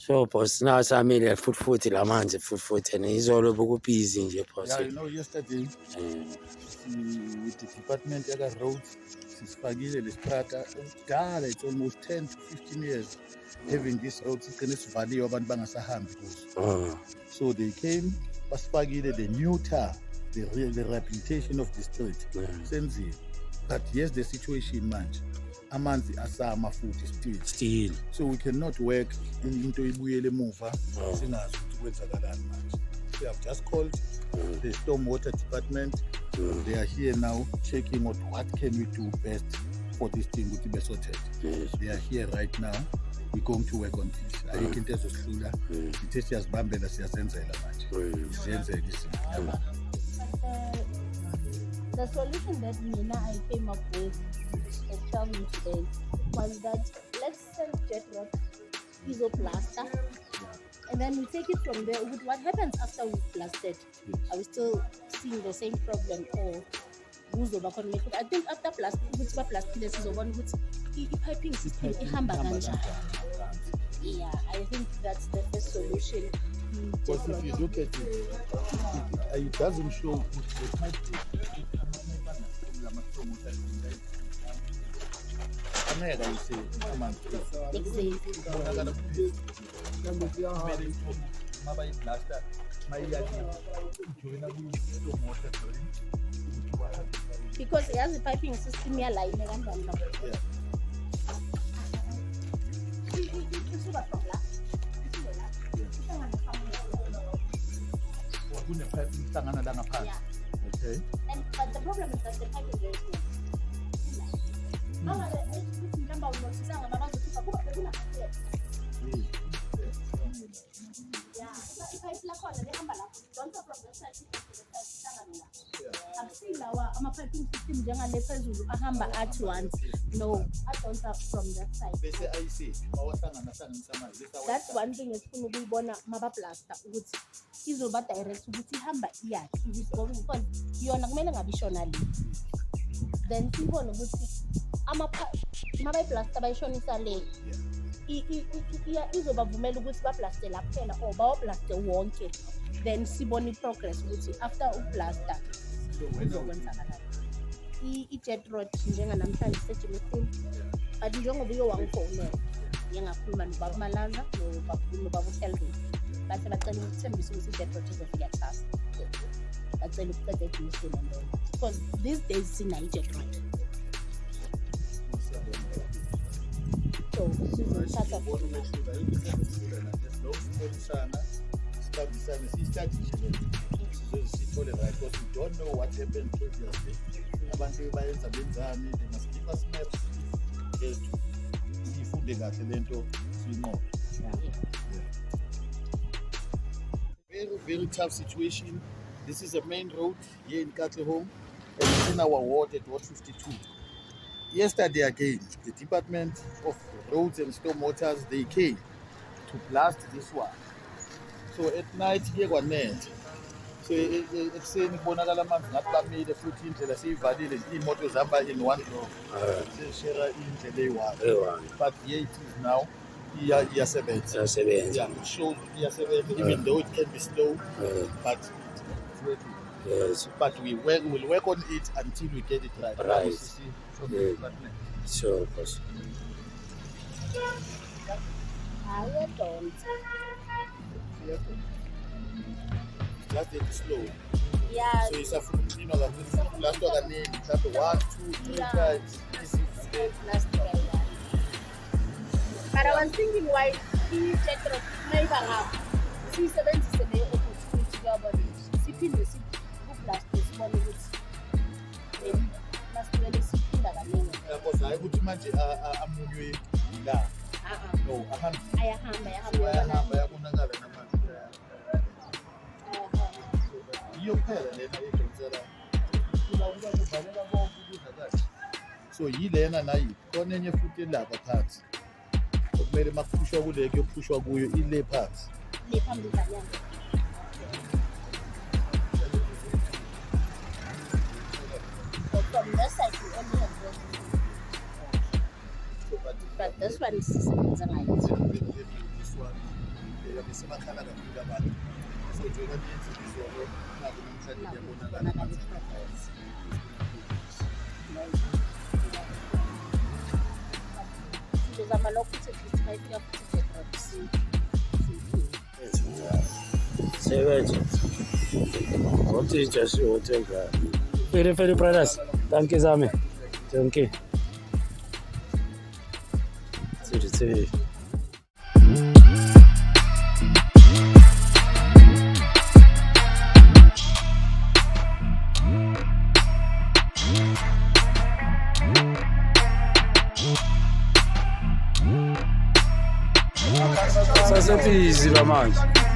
So boss, nasamile futhi lamanzi futhi izolo bokubhizi nje boss. Yeah, you know, yesterday with the department of roads, sisifakile lestrata kudala, it's almost 10 to 15 years having this road sigcine sivaliwe abantu bangasahambi kuzo. So they came, basifakile the new tar, the rehabilitation of the street senzile. But here's the situation manje, amanzi asama futhi still, so we cannot work into ibuyele emuva singazi ukuthi kwenzakalani manje. We have just called the stormwater department. They are here now checking out what can we do best for this thing to be sorted. They are here right now. We're going to work on this. Ayikho into ezosidlula. Sithe siyazibambela siyazenzela manje. Siyenzele izinto. The solution that I came up with at traveling today was that let's send jet rock isoplaster, and then we take it from there. What happens after we've blasted? Are we still seeing the same problem, or I think after blasting the piping system ihamba kanjani? Yeah, I think that's the best solution. Because if you look at it doesn't show the pipe. Because it has a piping system here, like Okay. But the problem is that the pipe is very small. I've seen piping system njengale phezulu ahamba at once. No, I don't have from that side. That's one thing esifuna ukuyibona mabaplaster ukuthi izoba direct ukuthi ihamba iyakhi because yona kumele ngabe ishona le. Then sibone ukuthi mabayiplaster bayishonisa le izobavumela ukuthi baplaste la kuphela or bawaplaste wonke, then sibone i-progress ukuthi after uplaster izokwenzakalani. I-jet road njenganamhlanje isejimisile, but njengoba uyo wangifonela ngiyakhuluma nobaba Malaza nobaba uSelvin base bacela ukuthembisa ukuthi i-jet road izofika kusasa. Bacela ukuqeda ejimisile leyo because these days sinayo i-jet road. So sizothatha because we don't know what happened previously. Abantu bayenza benzani, they must give us maps sifunde kahle lento siyinqobe. Very, very tough situation. This is a main road here in Katlehong, and it's in our ward at Ward 52. Yesterday again, the Department of Roads and Stormwaters, they came to blast this one. So at night here kwanet. So ekuseni kubonakala amanzi ngathi bamile futhi indlela siyivalile imoto zihamba in one block. Seshare indlela eyi-one. But here it is now. Iyasebenza. Yeah, it shows iyasebenza even though it can be slow, but it's working. Yes. But we'll work on it until we get it right. Right. From the department. Sure, of course. I don't. Just take it slow. Yeah. So it's a last one again. That's 1, 2, 3 times. But I was thinking why he checked the maybe she 77 opportunity job on siphinde siku-blast sibone ukuthi masibele siphinda kaningi. Because hayi ukuthi manje amunywe la. No, ayahamba ayabonakala namanzi. Iyo kuphela lena edonsela. Kuba kuvalela bonke ukudla kahle. So yilena nayi khona enye futhi lapha phansi. Kumele makuphushwa kule kuyophushwa kuyo ile phansi. Le phambili kanyana. So from this side we only have this. But this one is This one ngoba bese bakhala kakhulu abantu. So njengoba niyenza izolo naku namhlanje kuyabonakala amanzi aphansi. Sizozama nokuthi sifike futhi Sebenza. What is just hotel guy? Very brothers. Thank you Zami. Thank you. See. Sasa busy la manje.